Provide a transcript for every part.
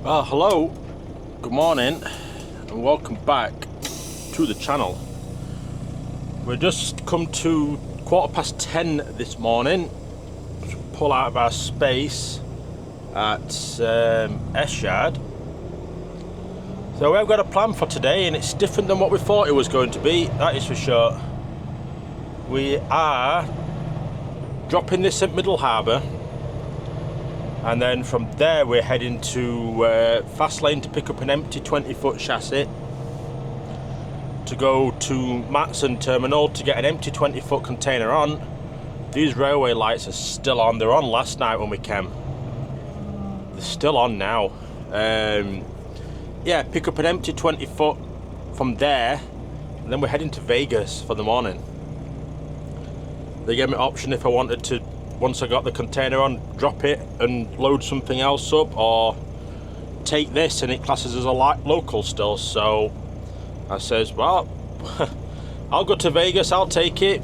Well, hello, good morning, and welcome back to the channel. We've just come to 10:15 this morning to pull out of our space at Eschard. So we've got a plan for today, and it's different than what we thought it was going to be, that is for sure. We are dropping this at Middle Harbour, and then from there we're heading to Fast Lane to pick up an empty 20-foot chassis to go to Matson Terminal to get an empty 20-foot container on. These railway lights are still on. They were on last night when we came. They're still on now. Yeah, pick up an empty 20-foot from there, and then we're heading to Vegas for the morning. They gave me an option if I wanted to, once I got the container on, drop it and load something else up, or take this and it classes as a local still. So I says, well, I'll go to Vegas, I'll take it.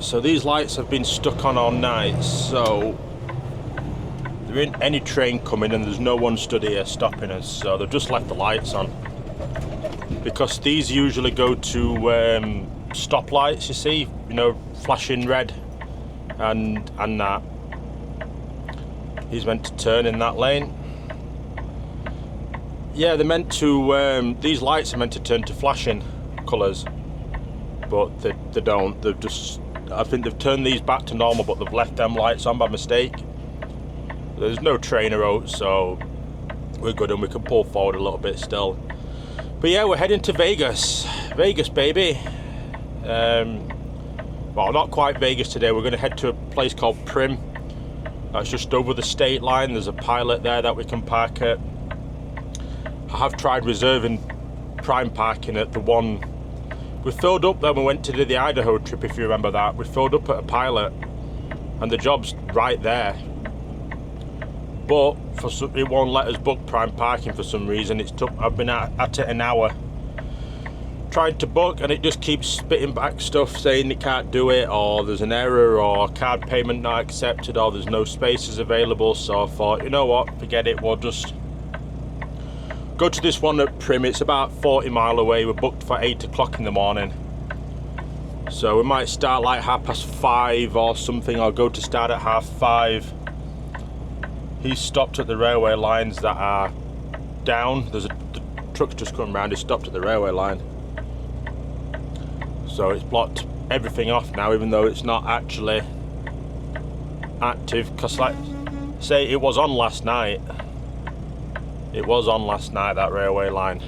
So these lights have been stuck on all night, so there ain't any train coming and there's no one stood here stopping us, so they've just left the lights on. Because these usually go to stoplights, you see, you know, flashing red and that. He's meant to turn in that lane. Yeah, they're meant to, these lights are meant to turn to flashing colours, but they don't. They've just, I think they've turned these back to normal, but they've left them lights on by mistake. There's no trainer out, so we're good and we can pull forward a little bit still. But yeah, we're heading to Vegas. Vegas, baby. Well, not quite Vegas today. We're going to head to a place called Prim. That's just over the state line. There's a pilot there that we can park at. I have tried reserving prime parking at the one. We filled up when we went to do the Idaho trip, if you remember that. We filled up at a pilot, and the job's right there. But it won't let us book prime parking for some reason. I've been at it an hour trying to book, and it just keeps spitting back stuff saying it can't do it, or there's an error, or card payment not accepted, or there's no spaces available. So I thought, you know what, forget it, we'll just go to this one at Prim. It's about 40 miles away. We're booked for 8 o'clock in the morning, so we might start like 5:30 or something, or go to start at 5:30. He's stopped at the railway lines that are down. The truck's just come round. He stopped at the railway line, so it's blocked everything off now, even though it's not actually active. Because, like say, it was on last night. It was on last night, that railway line.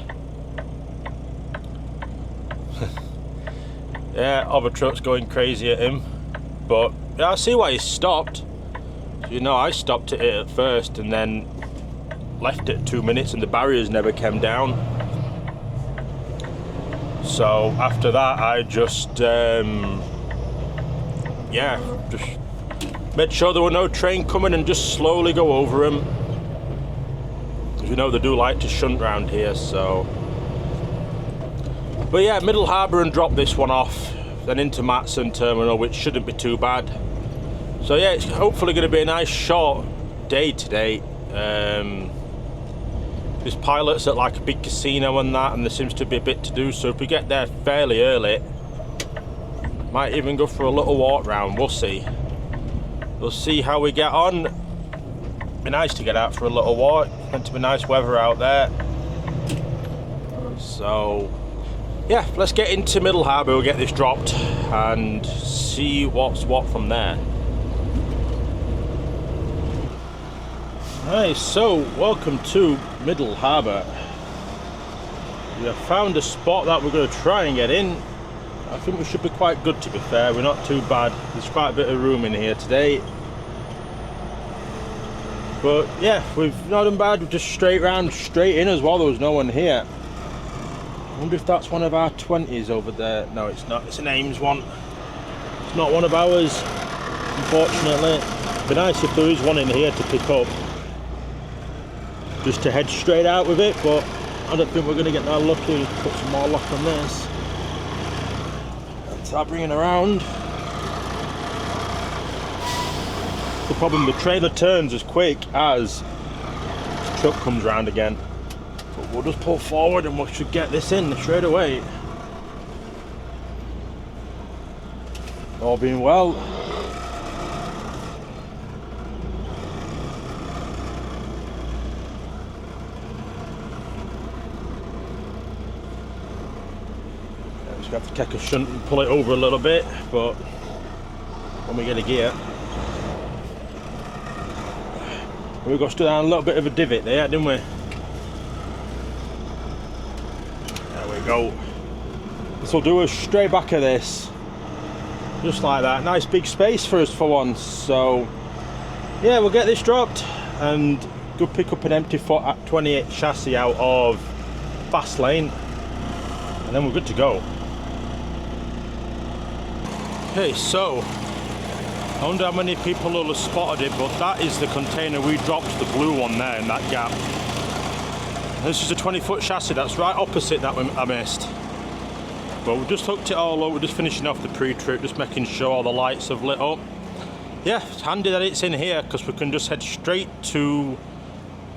Yeah, other trucks going crazy at him, but yeah, I see why he stopped. You know, I stopped it at first and then left it 2 minutes, and the barriers never came down. So after that, I just just made sure there were no train coming and just slowly go over them. You know, they do like to shunt round here, so. But yeah, Middle Harbour, and drop this one off, then into Matson Terminal, which shouldn't be too bad. So yeah, it's hopefully going to be a nice short day today. There's pilots at like a big casino and that, and there seems to be a bit to do, so if we get there fairly early, might even go for a little walk round. We'll see. We'll see how we get on. Be nice to get out for a little walk. Meant to be nice weather out there. So yeah, let's get into Middle Harbour. We'll get this dropped and see what's what from there. Right, so welcome to Middle Harbour. We have found a spot that we're going to try and get in. I think we should be quite good, to be fair. We're not too bad. There's quite a bit of room in here today. But yeah, we've not done bad. We're just straight round, straight in as well. There was no one here. I wonder if that's one of our 20s over there. No, it's not. It's an Ames one. It's not one of ours, unfortunately. It'd be nice if there is one in here to pick up, just to head straight out with it, but I don't think we're going to get that lucky. Put some more lock on this. Start bringing around. The problem, the trailer turns as quick as truck comes round again. But we'll just pull forward and we should get this in straight away. All being well. Just have to take a shunt and pull it over a little bit, but when we get a gear, we got stood down a little bit of a divot there, didn't we? There we go. This will do us straight back of this, just like that. Nice big space for us for once. So yeah, we'll get this dropped and go pick up an empty foot at 28 chassis out of fast lane, and then we're good to go. Okay, so I wonder how many people will have spotted it, but that is the container we dropped, the blue one there in that gap. This is a 20-foot chassis that's right opposite that I missed. But we just hooked it all up, we're just finishing off the pre-trip, just making sure all the lights have lit up. Yeah, it's handy that it's in here because we can just head straight to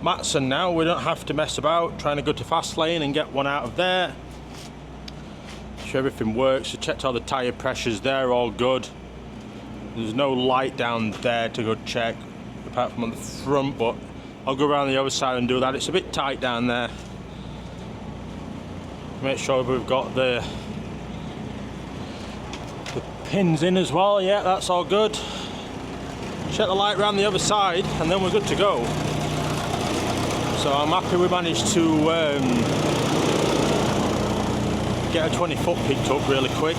Matson now. We don't have to mess about trying to go to fast lane and get one out of there. Sure everything works. We checked all the tyre pressures, they're all good. There's no light down there to go check, apart from on the front, but I'll go around the other side and do that. It's a bit tight down there. Make sure we've got the pins in as well. Yeah, that's all good. Check the light around the other side and then we're good to go. So I'm happy we managed to get a 20-foot picked up really quick.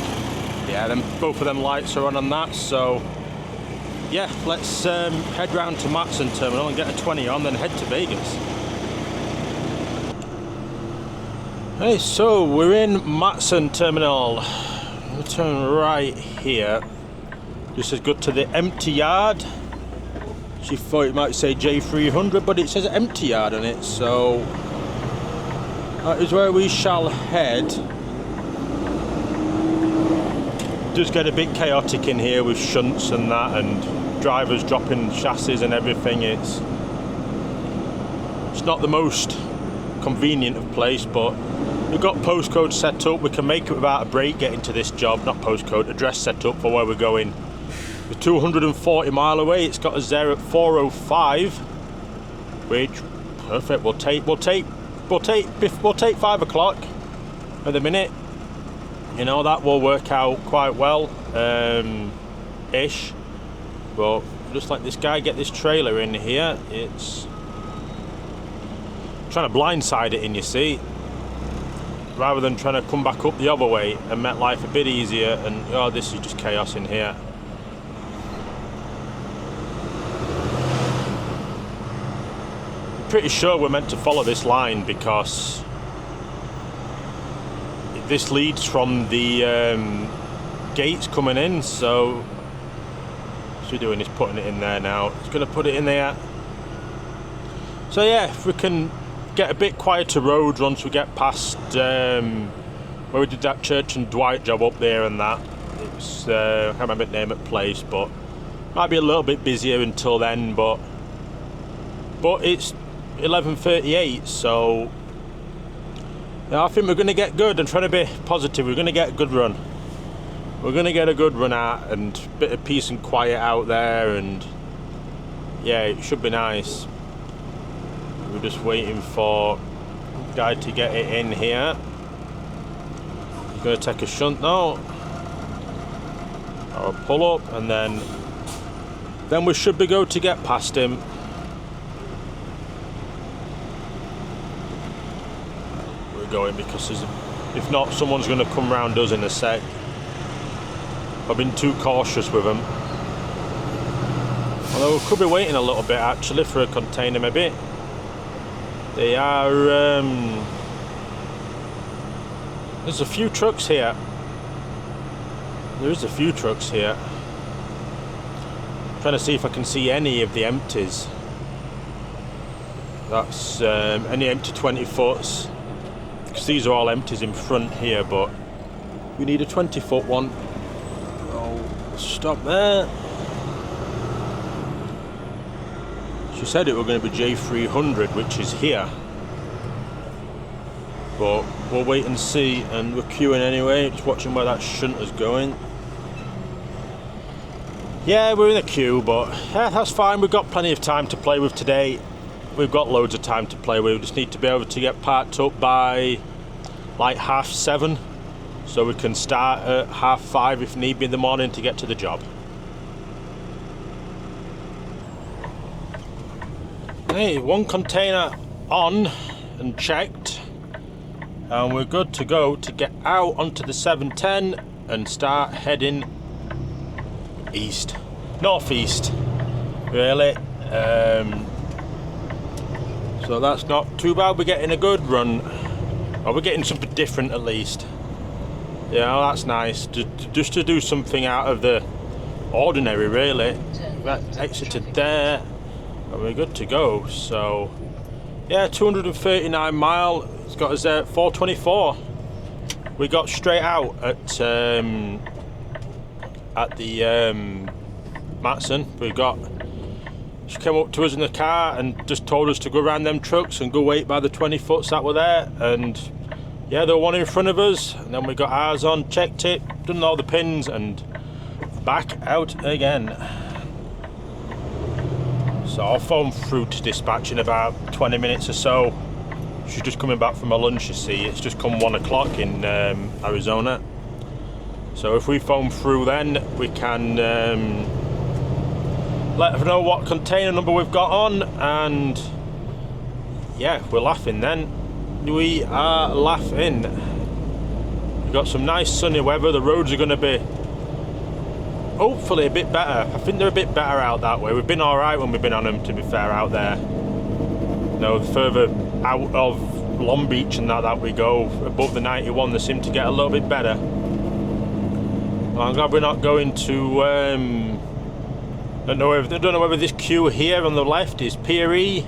Yeah, then both of them lights are on that, so yeah, let's head round to Matson Terminal and get a 20 on, then head to Vegas. Hey, so we're in Matson Terminal. We'll turn right here. This is good to the empty yard. She thought it might say J300, but it says empty yard on it, so that is where we shall head. Does get a bit chaotic in here with shunts and that, and drivers dropping chassis and everything. It's not the most convenient of place, but we've got postcode set up. We can make it without a break getting to this job. Not postcode, address set up for where we're going. We're 240 mile away. It's got us there at 4:05, which perfect. We'll take 5 o'clock at the minute. You know, that will work out quite well, ish. But just like this guy, get this trailer in here. It's trying to blindside it in, you see, rather than trying to come back up the other way and make life a bit easier. And oh, this is just chaos in here. I'm pretty sure we're meant to follow this line because this leads from the gates coming in, so what we're doing is putting it in there now. It's going to put it in there. So yeah, if we can get a bit quieter roads once we get past where we did that Church and Dwight job up there and that. It's I can't remember the name of the place, but might be a little bit busier until then. But it's 11:38, so yeah, I think we're going to get good. I'm trying to be positive. We're going to get a good run. We're going to get a good run out and a bit of peace and quiet out there, and yeah, it should be nice. We're just waiting for the guy to get it in here. He's going to take a shunt now. Or a pull up, and then we should be good to get past him. Going because if not, someone's going to come round us in a sec. I've been too cautious with them. Although we could be waiting a little bit actually for a container maybe. They are there's a few trucks here. There is a few trucks here. I'm trying to see if I can see any of the empties. That's any empty 20 foots. Because these are all empties in front here, but we need a 20-foot one. Oh, stop there. She said it were going to be J300, which is here. But we'll wait and see, and we're queuing anyway, just watching where that shunter's going. Yeah, we're in the queue, but yeah, that's fine. We've got plenty of time to play with today. We've got loads of time to play with. We just need to be able to get parked up by like 7:30, so we can start at 5:30 if need be in the morning to get to the job. Hey, one container on and checked, and we're good to go to get out onto the 710 and start heading east, northeast, really. So that's not too bad. We're getting a good run, or we're getting something different at least. Yeah, that's nice. Just to do something out of the ordinary, really. That exited there, and we're good to go. So yeah, 239 mile. It's got us there at 4:24. We got straight out at the Matson. She came up to us in the car and just told us to go around them trucks and go wait by the 20 foots that were there. And yeah, there was one in front of us, and then we got ours on, checked it, done all the pins, and back out again. So I'll phone through to dispatch in about 20 minutes or so. She's just coming back from her lunch, you see. It's just come 1 o'clock in Arizona. So if we phone through then, we can let her know what container number we've got on, and yeah, we're laughing then. We are laughing. We've got some nice sunny weather. The roads are going to be hopefully a bit better. I think they're a bit better out that way. We've been alright when we've been on them, to be fair, out there. You know, the further out of Long Beach and that we go, above the 91, they seem to get a little bit better. I'm glad we're not going to, I don't know whether this queue here on the left is PRE,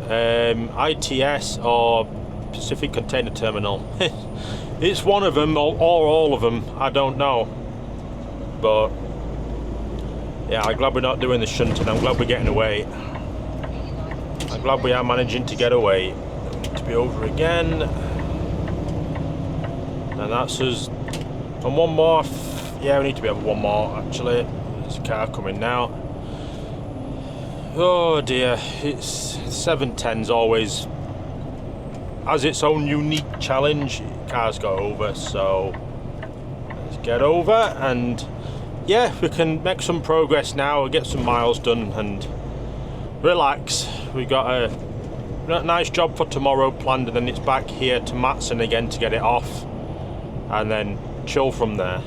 ITS, or Pacific Container Terminal. It's one of them, or all of them, I don't know. But yeah, I'm glad we're not doing the shunting. I'm glad we're getting away. I'm glad we are managing to get away. We need to be over again. And that's us. And one more. Yeah, we need to be over one more, actually. There's a car coming now. Oh dear. It's 710's always has its own unique challenge. Cars go over, so let's get over, and yeah, we can make some progress now, get some miles done and relax. We got a nice job for tomorrow planned, and then it's back here to Matson again to get it off, and then chill from there.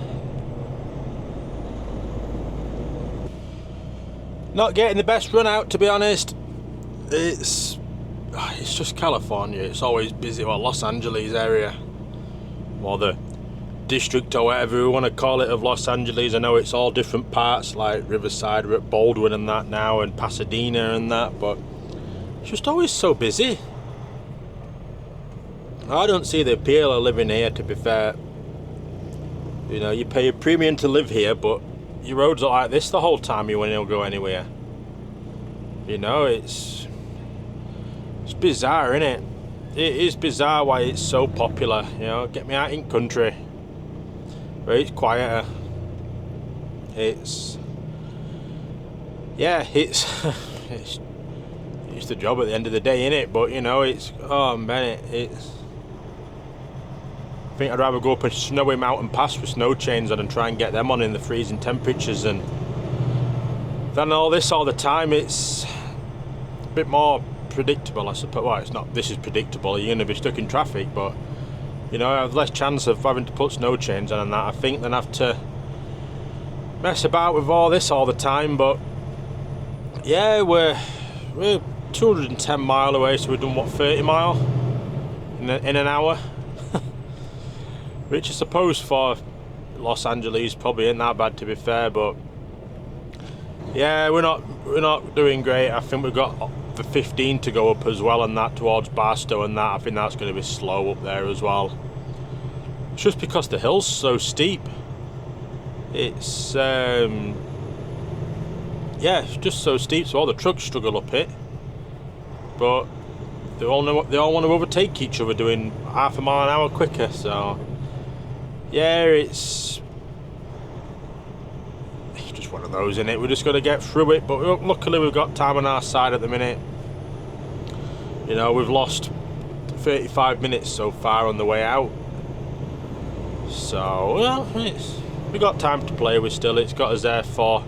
Not getting the best run out, to be honest. It's just California. It's always busy. Well, Los Angeles area, or the district, or whatever we want to call it, of Los Angeles. I know it's all different parts, like Riverside, we're at Baldwin and that now, and Pasadena and that, but it's just always so busy. I don't see the appeal of living here, to be fair. You know, you pay a premium to live here, but your roads are like this the whole time you won't go anywhere. You know, it's bizarre, isn't it? It is bizarre why it's so popular. You know, get me out in country where it's quieter. It's it's the job at the end of the day, innit? But you know, it's, oh man, it's, I think I'd rather go up a snowy mountain pass with snow chains on and try and get them on in the freezing temperatures than all this all the time. It's a bit more predictable, I suppose. Well, it's not, this is predictable, you're going to be stuck in traffic, but you know, I have less chance of having to put snow chains on and that, I think, than have to mess about with all this all the time. But yeah, we're 210 mile away, so we've done what, 30 mile in an hour. Which I suppose for Los Angeles probably ain't that bad, to be fair, but yeah, we're not doing great. I think we've got the 15 to go up as well, and that towards Barstow and that. I think that's going to be slow up there as well. It's just because the hill's so steep. It's yeah, it's just so steep, so all the trucks struggle up it. But they all want to overtake each other doing half a mile an hour quicker, so yeah, it's just one of those, isn't it? We're just got to get through it, but luckily we've got time on our side at the minute. You know, we've lost 35 minutes so far on the way out, so well, we've got time to play with still. It's got us there for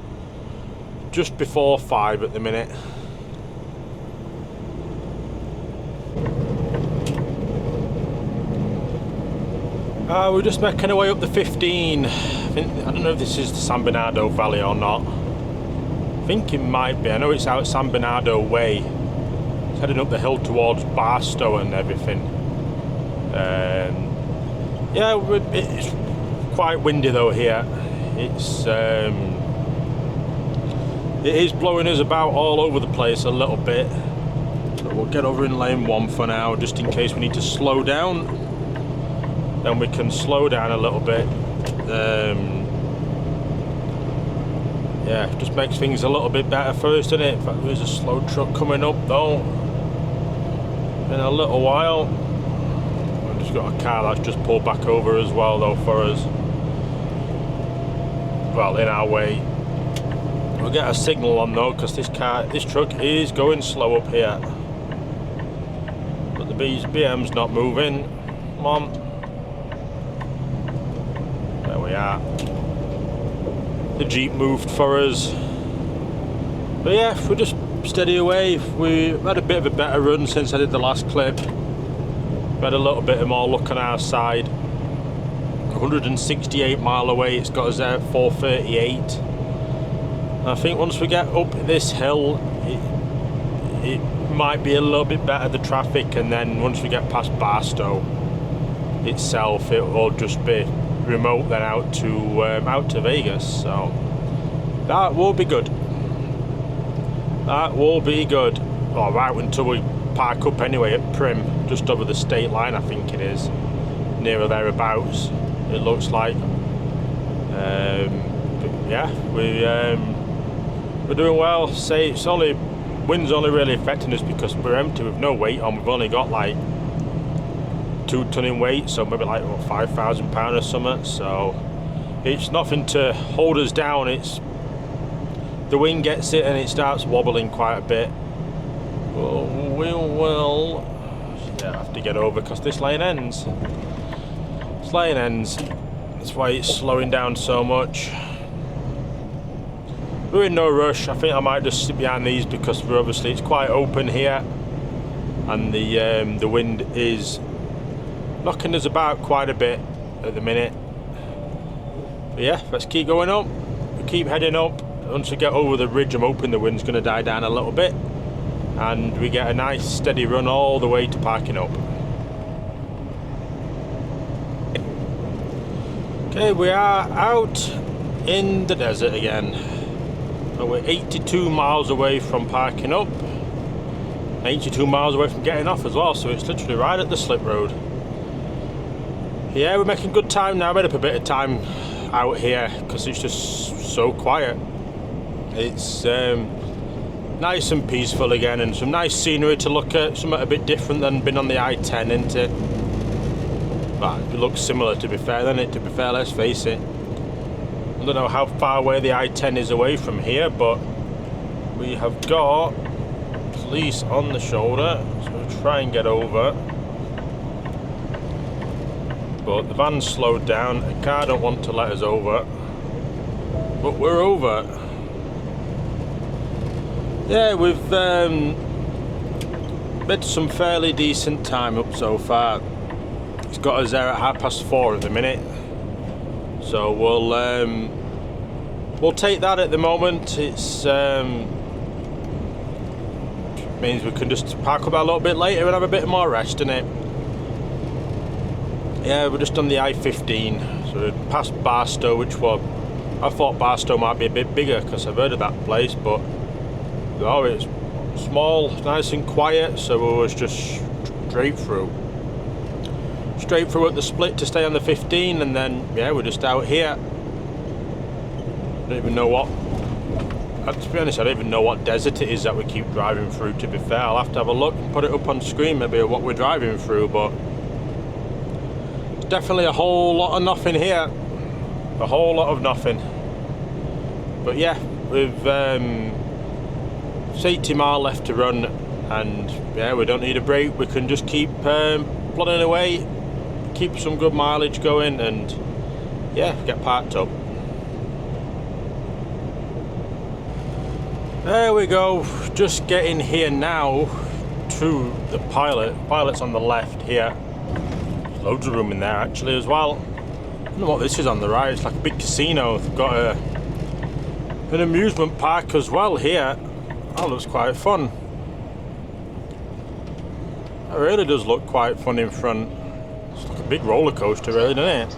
just before 5 at the minute. We're just making our way up the 15. I don't know if this is the San Bernardo Valley or not. I think it might be. I know it's out San Bernardo Way. It's heading up the hill towards Barstow and everything. Yeah, it's quite windy though here. It is blowing us about all over the place a little bit. So we'll get over in lane 1 for now, just in case we need to slow down. Then we can slow down a little bit. Yeah, just makes things a little bit better first, doesn't it? In fact, there's a slow truck coming up though in a little while. We've just got a car that's just pulled back over as well though for us. Well, in our way. We'll get a signal on though, because this truck is going slow up here. But the BM's not moving. Come on. There we are. The Jeep moved for us. But yeah, we're just steady away. We've had a bit of a better run since I did the last clip. We had a little bit more luck on our side. 168 mile away, it's got us there at 438. I think once we get up this hill, it might be a little bit better, the traffic, and then once we get past Barstow itself, it will just be remote then out to Vegas. So that will be good. That will be good. All right, until we park up anyway at Prim, just over the state line, I think it is, near or thereabouts. It looks like. But yeah, we're doing well. Say it's only wind's only really affecting us because we're empty with no weight on. We've only got like 2 ton in weight, so maybe like what, 5,000 pound or something. So it's nothing to hold us down. It's the wind gets it and it starts wobbling quite a bit. Well, we will have to get over because this lane ends. This lane ends. That's why it's slowing down so much. We're in no rush. I think I might just sit behind these because it's quite open here, and the wind is knocking us about quite a bit at the minute. But yeah, let's keep going up. We keep heading up. Once we get over the ridge, I'm hoping the wind's going to die down a little bit, and we get a nice steady run all the way to parking up. Okay, we are out in the desert again. So we're 82 miles away from parking up, 82 miles away from getting off as well, so it's literally right at the slip road. Yeah, we're making good time now. I made up a bit of time out here because it's just so quiet. It's nice and peaceful again, and some nice scenery to look at, something a bit different than being on the I-10, isn't it? But it looks similar, to be fair, doesn't it? To be fair, let's face it. I don't know how far away the I-10 is away from here, but we have got police on the shoulder, so we'll try and get over. But the van's slowed down, the car don't want to let us over, but we're over. Yeah, we've made some fairly decent time up so far. It's got us there at 4:30 at the minute, so we'll take that at the moment. It's means we can just park up a little bit later and have a bit more rest in it. Yeah, we're just on the I-15, so we're past Barstow, which I thought Barstow might be a bit bigger because I've heard of that place, but no, it's small, nice and quiet, so we was just straight through at the split to stay on the 15, and then yeah, we're just out here. Don't even know what To be honest, I don't even know what desert it is that we keep driving through, to be fair. I'll have to have a look and put it up on screen maybe what we're driving through, but it's definitely a whole lot of nothing here. A whole lot of nothing. But yeah, we've 80 mile left to run, and yeah, we don't need a break. We can just keep plodding away, keep some good mileage going, and yeah, get parked up. There we go, just getting here now to the pilot. Pilot's on the left here. There's loads of room in there actually as well. I don't know what this is on the right. It's like a big casino. They've got an amusement park as well here. That looks quite fun. It really does look quite fun in front. It's like a big roller coaster really, doesn't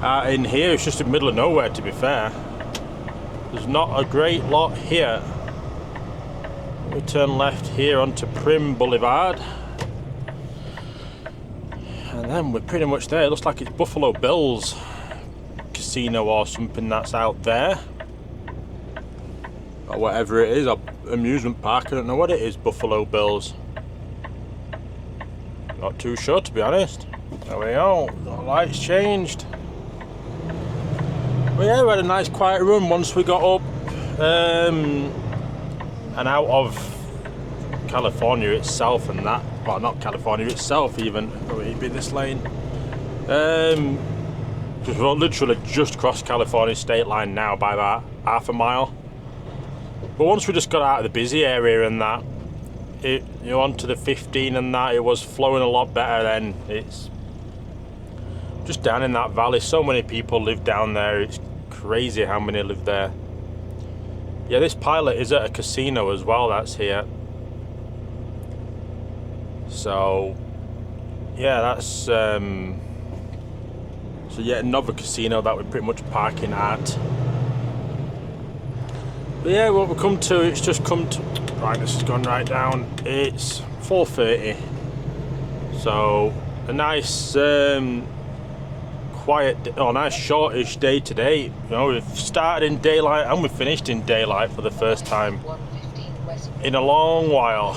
it? In here it's just in the middle of nowhere, to be fair. There's not a great lot here. We turn left here onto Prim Boulevard. And then we're pretty much there. It looks like it's Buffalo Bills Casino or something that's out there. Or whatever it is, or amusement park, I don't know what it is, Buffalo Bills. Not too sure, to be honest. There we go, the lights changed. But yeah, we had a nice quiet run once we got up and out of California itself and that. Well, not California itself even, it would be this lane. Because we're literally just crossed California state line now by about half a mile. But once we just got out of the busy area and that, onto the 15 and that, it was flowing a lot better then. It's just down in that valley. So many people live down there. It's crazy how many live there. Yeah, this pilot is at a casino as well that's here. So yeah, that's so yet another casino that we're pretty much parking at. But yeah, what we come to, it's just come to, right, this has gone right down. It's 4:30. So a nice quiet, nice shortish day today. You know, we've started in daylight and we've finished in daylight for the first time in a long while.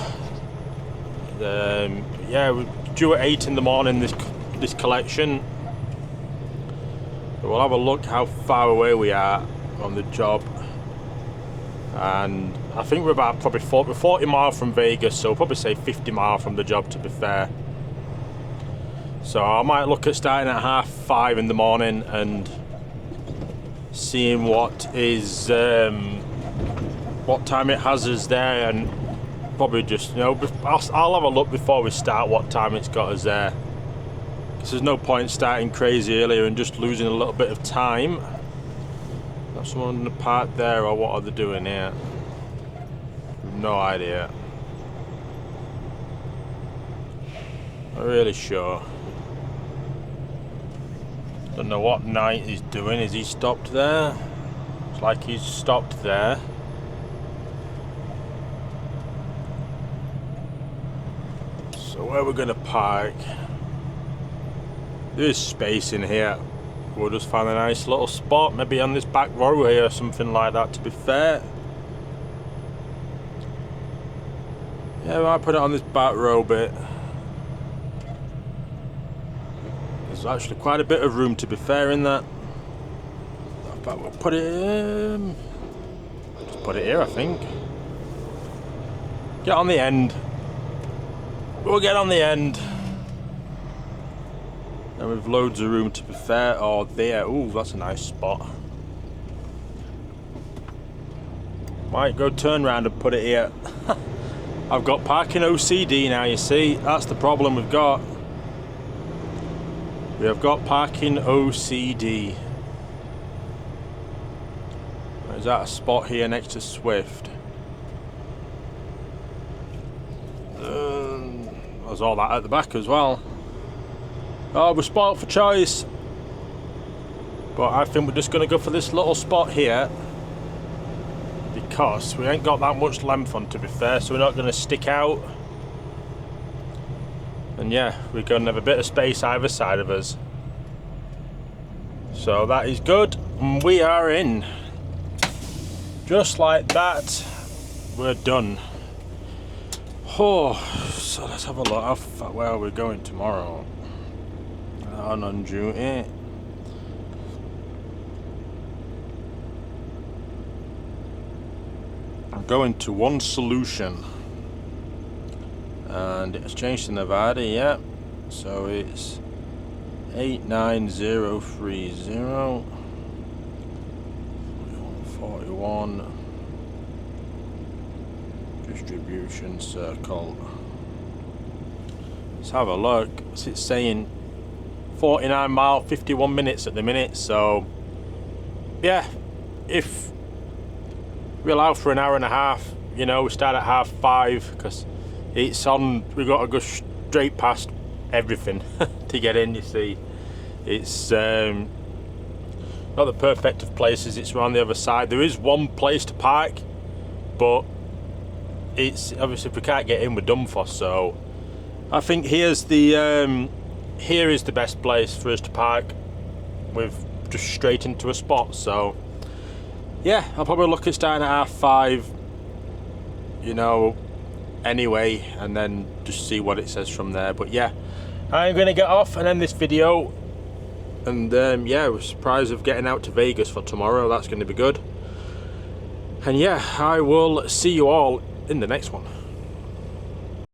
Yeah, we're due at 8 in the morning this collection. So we'll have a look how far away we are on the job. And I think we're about probably 40 miles from Vegas, so we'll probably say 50 miles from the job, to be fair. So I might look at starting at 5:30 in the morning and seeing what is what time it has us there, and probably just, you know, I'll have a look before we start what time it's got us there, because there's no point starting crazy earlier and just losing a little bit of time. Got someone in the park there, or what are they doing here? No idea. Not really sure. Don't know what night he's doing. Is he stopped there? It's like he's stopped there. So where we're gonna park? There is space in here. We'll just find a nice little spot, maybe on this back row here or something like that, to be fair. Yeah, we might put it on this back row bit. There's actually quite a bit of room, to be fair, in that. But we'll put it in. Just put it here, I think. Get on the end. We'll get on the end. And with loads of room, to be fair. Oh, there. Ooh, that's a nice spot. Might go turn round and put it here. I've got parking OCD now, you see. That's the problem we've got. We have got parking OCD. Is that a spot here next to Swift? There's all that at the back as well. Oh, we're spoiled for choice. But I think we're just going to go for this little spot here, because we ain't got that much length on, to be fair, so we're not going to stick out. And yeah, we're going to have a bit of space either side of us. So that is good. And we are in. just like that, we're done. Oh, so let's have a look. Where are we going tomorrow? On duty. I'm going to One Solution, and it's changed to Nevada. Yeah, so it's 89030 41 distribution circle. Let's have a look. It's saying 49 mile 51 minutes at the minute, so yeah, if we allow for an hour and a half, you know, we start at 5:30 because it's on, we've got to go straight past everything to get in. You see, it's not the perfect of places, it's around the other side. There is one place to park, but it's obviously if we can't get in, we're done for. So I think here's the here is the best place for us to park with just straight into a spot. So yeah, I'll probably look at starting at 5:30, you know, anyway, and then just see what it says from there. But yeah, I'm gonna get off and end this video, and yeah, we're surprised of getting out to Vegas for tomorrow. That's going to be good. And yeah, I will see you all in the next one.